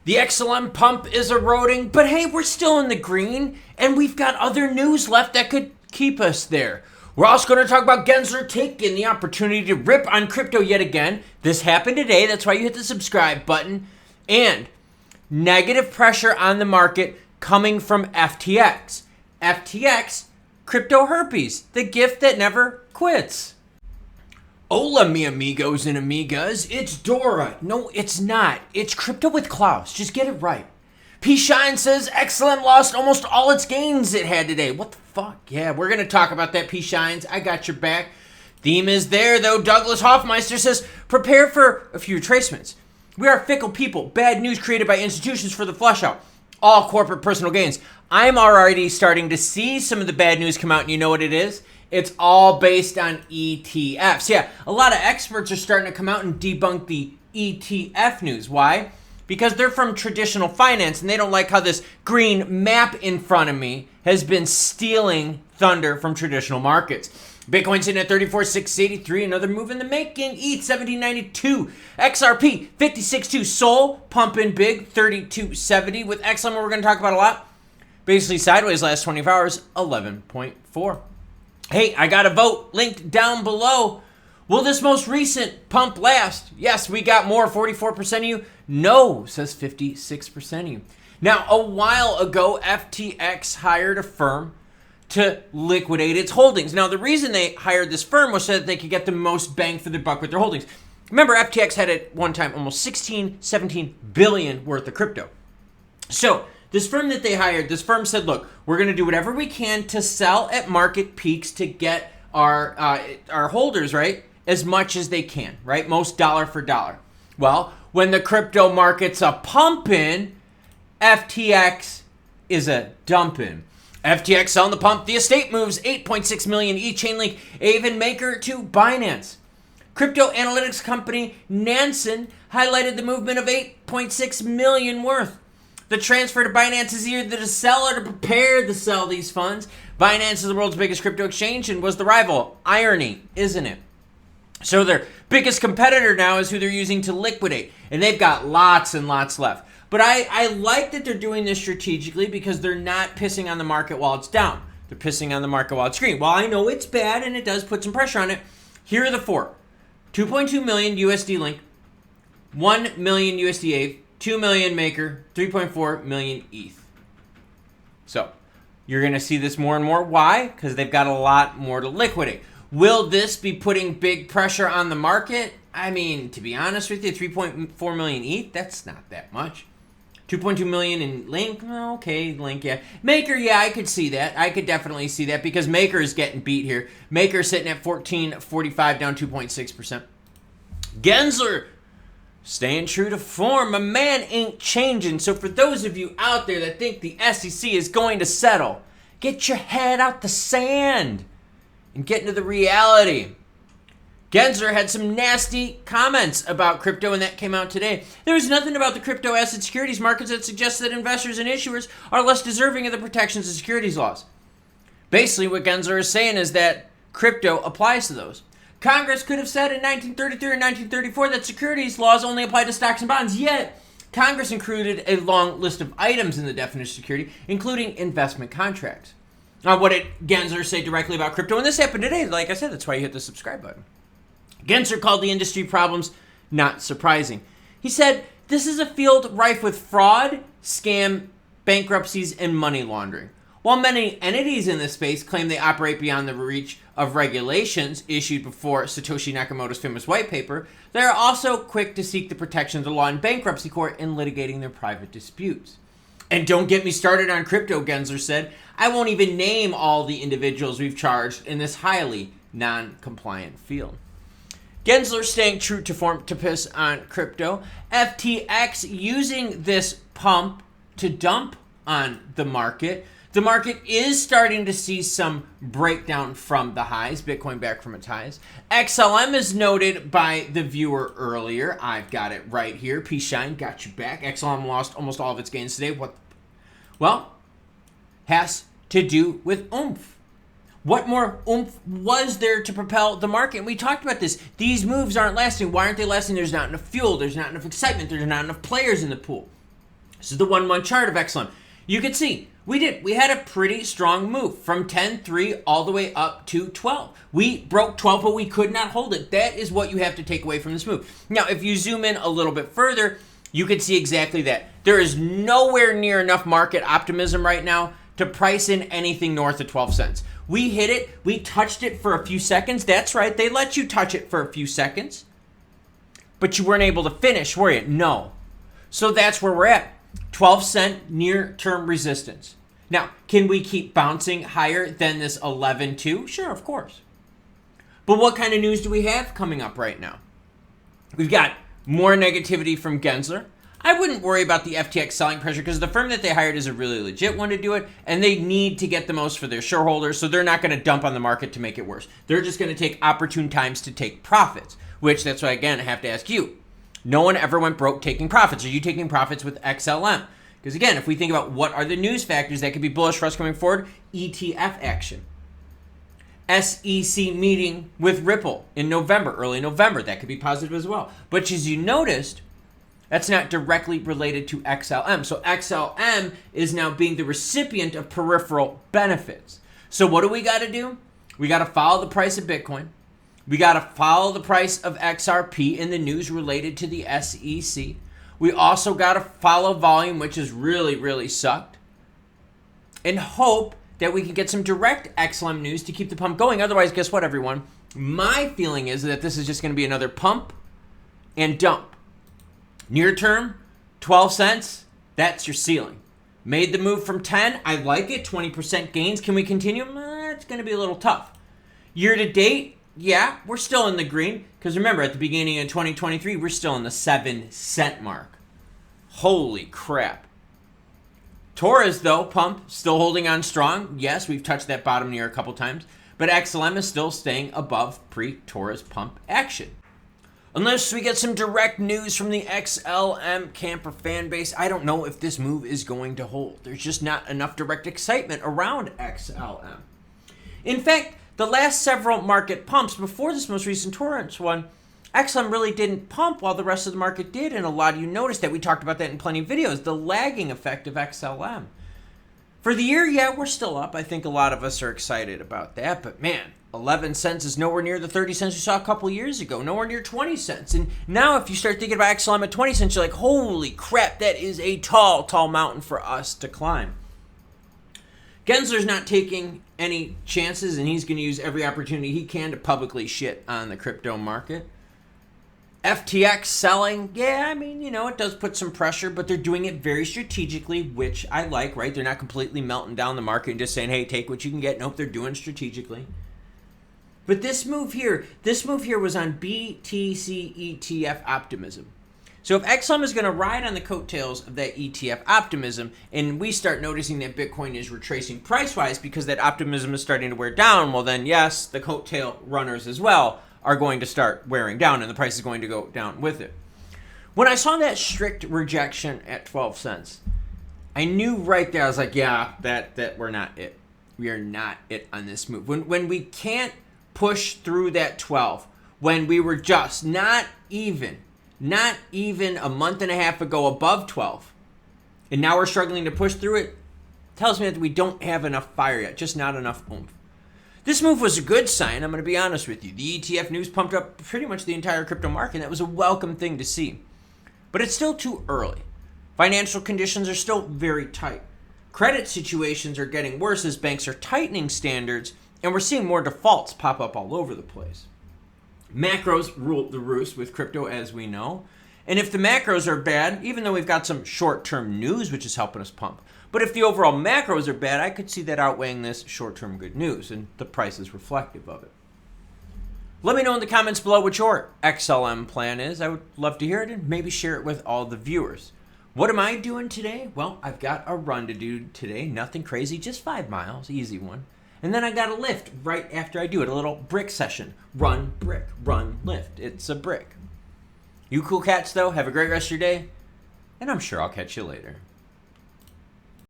The XLM pump is eroding, but hey, we're still in the green, and we've got other news left that could keep us there. We're also going to talk about Gensler taking the opportunity to rip on crypto yet again. This happened today, that's why you hit the subscribe button. And negative pressure on the market coming from FTX. FTX, crypto herpes, the gift that never quits. Hola, mi amigos and amigas. It's Dora. No, it's not. It's Crypto with Klaus. Just get it right. P. Shine says XLM lost almost all its gains it had today. What the fuck? Yeah, we're going to talk about that, P. Shines. I got your back. Theme is there, though. Douglas Hoffmeister says, prepare for a few retracements. We are fickle people. Bad news created by institutions for the flush out. All corporate personal gains. I'm already starting to see some of the bad news come out, and you know what it is? It's all based on ETFs. Yeah, a lot of experts are starting to come out and debunk the ETF news. Why? Because they're from traditional finance, and they don't like how this green map in front of me has been stealing thunder from traditional markets. Bitcoin sitting at 34,683, another move in the making. ETH 1792, XRP 56.2, Sol pumping big 32.70. With XLM, we're going to talk about a lot. Basically sideways last 24 hours, 11.4. Hey, I got a vote linked down below. Will this most recent pump last? Yes, we got more, 44% of you. No, says 56% of you. Now, a while ago, FTX hired a firm to liquidate its holdings. Now, the reason they hired this firm was so that they could get the most bang for their buck with their holdings. Remember, FTX had at one time almost 17 billion worth of crypto. So, this firm that they hired, this firm said, look, we're going to do whatever we can to sell at market peaks to get our holders, right, as much as they can, right? Most dollar for dollar. Well, when the crypto market's a pumping, FTX is a dumping. FTX selling the pump. The estate moves 8.6 million eChainlink Aven Maker to Binance. Crypto analytics company Nansen highlighted the movement of 8.6 million worth. The transfer to Binance is either to sell or to prepare to sell these funds. Binance is the world's biggest crypto exchange and was the rival. Irony, isn't it? So their biggest competitor now is who they're using to liquidate. And they've got lots and lots left. But I like that they're doing this strategically because they're not pissing on the market while it's down. They're pissing on the market while it's green. While I know it's bad and it does put some pressure on it, here are the four. 2.2 million USD Link, 1 million USD Ave, 2 million Maker, 3.4 million ETH. So, you're going to see this more and more. Why? Because they've got a lot more to liquidate. Will this be putting big pressure on the market? I mean, to be honest with you, 3.4 million ETH, that's not that much. 2.2 million in Link, okay, Link, yeah. Maker, yeah, I could see that. I could definitely see that because Maker is getting beat here. Maker sitting at 14.45, down 2.6%. Gensler, staying true to form. My man ain't changing. So for those of you out there that think the SEC is going to settle, get your head out the sand and get into the reality. Gensler had some nasty comments about crypto, and that came out today. There is nothing about the crypto asset securities markets that suggests that investors and issuers are less deserving of the protections of securities laws. Basically, what Gensler is saying is that crypto applies to those. Congress could have said in 1933 or 1934 that securities laws only apply to stocks and bonds, yet Congress included a long list of items in the definition of security, including investment contracts. Now, what did Gensler say directly about crypto? And this happened today. Like I said, that's why you hit the subscribe button. Gensler called the industry problems not surprising. He said, this is a field rife with fraud, scam, bankruptcies, and money laundering. While many entities in this space claim they operate beyond the reach of regulations issued before Satoshi Nakamoto's famous white paper, they are also quick to seek the protection of the law in bankruptcy court in litigating their private disputes. And don't get me started on crypto, Gensler said. I won't even name all the individuals we've charged in this highly non-compliant field. Gensler staying true to form to piss on crypto. FTX using this pump to dump on the market. The market is starting to see some breakdown from the highs. Bitcoin back from its highs. XLM is noted by the viewer earlier. I've got it right here. P. Shine got you back. XLM lost almost all of its gains today. What? Well, has to do with oomph. What more oomph was there to propel the market? And we talked about this. These moves aren't lasting. Why aren't they lasting? There's not enough fuel. There's not enough excitement. There's not enough players in the pool. This is the 1 month chart of XLM. You can see we had a pretty strong move from 10.3 all the way up to 12. We broke 12, but we could not hold it. That is what you have to take away from this move. Now, if you zoom in a little bit further, you can see exactly that. There is nowhere near enough market optimism right now to price in anything north of 12 cents. We hit it. We touched it for a few seconds. That's right. They let you touch it for a few seconds. But you weren't able to finish, were you? No. So that's where we're at. 12-cent near-term resistance. Now, can we keep bouncing higher than this 11.2? Sure, of course. But what kind of news do we have coming up right now? We've got more negativity from Gensler. I wouldn't worry about the FTX selling pressure because the firm that they hired is a really legit one to do it, and they need to get the most for their shareholders, so they're not going to dump on the market to make it worse. They're just going to take opportune times to take profits, which that's why, again, I have to ask you. No one ever went broke taking profits. Are you taking profits with XLM? Because again, if we think about what are the news factors that could be bullish for us coming forward, ETF action. SEC meeting with Ripple in November, early November. That could be positive as well. But as you noticed, that's not directly related to XLM. So XLM is now being the recipient of peripheral benefits. So what do we got to do? We got to follow the price of Bitcoin. We got to follow the price of XRP in the news related to the SEC. We also got to follow volume, which has really, really sucked. And hope that we can get some direct XLM news to keep the pump going. Otherwise, guess what, everyone? My feeling is that this is just going to be another pump and dump. Near term, 12 cents, that's your ceiling. Made the move from 10, I like it, 20% gains. Can we continue? It's going to be a little tough. Year to date, yeah, we're still in the green. Because remember, at the beginning of 2023, we're still in the 7-cent mark. Holy crap. Taurus, though, pump, still holding on strong. Yes, we've touched that bottom near a couple times. But XLM is still staying above pre-Taurus pump action. Unless we get some direct news from the XLM camper fan base, I don't know if this move is going to hold. There's just not enough direct excitement around XLM. In fact, the last several market pumps before this most recent Taurus one, XLM really didn't pump while the rest of the market did, and a lot of you noticed that. We talked about that in plenty of videos, the lagging effect of XLM. For the year, yeah, we're still up. I think a lot of us are excited about that, but man, 11 cents is nowhere near the 30 cents we saw a couple years ago, nowhere near 20 cents. And now if you start thinking about XLM at 20 cents, you're like, holy crap, that is a tall, tall mountain for us to climb. Gensler's not taking any chances, and he's going to use every opportunity he can to publicly shit on the crypto market. FTX selling, yeah, I mean, you know, it does put some pressure, but they're doing it very strategically, which I like, right? They're not completely melting down the market and just saying, hey, take what you can get. Nope, they're doing strategically. But this move here was on BTC ETF optimism. So if XLM is going to ride on the coattails of that ETF optimism, and we start noticing that Bitcoin is retracing price-wise because that optimism is starting to wear down, well then, yes, the coattail runners as well are going to start wearing down, and the price is going to go down with it. When I saw that strict rejection at 12 cents, I knew right there, I was like, yeah, that we're not it. We are not it on this move. When we can't push through that 12, when we were just not even a month and a half ago above 12, and now we're struggling to push through it, tells me that we don't have enough fire yet, just not enough oomph. This move was a good sign, I'm going to be honest with you. The ETF news pumped up pretty much the entire crypto market, and that was a welcome thing to see. But it's still too early. Financial conditions are still very tight. Credit situations are getting worse as banks are tightening standards, and we're seeing more defaults pop up all over the place. Macros rule the roost with crypto, as we know. And if the macros are bad, even though we've got some short-term news, which is helping us pump, but if the overall macros are bad, I could see that outweighing this short-term good news, and the price is reflective of it. Let me know in the comments below what your XLM plan is. I would love to hear it, and maybe share it with all the viewers. What am I doing today? Well, I've got a run to do today. Nothing crazy, just 5 miles, easy one. And then I got a lift right after I do it, a little brick session. Run, brick, run, lift. It's a brick. You cool cats, though, have a great rest of your day, and I'm sure I'll catch you later.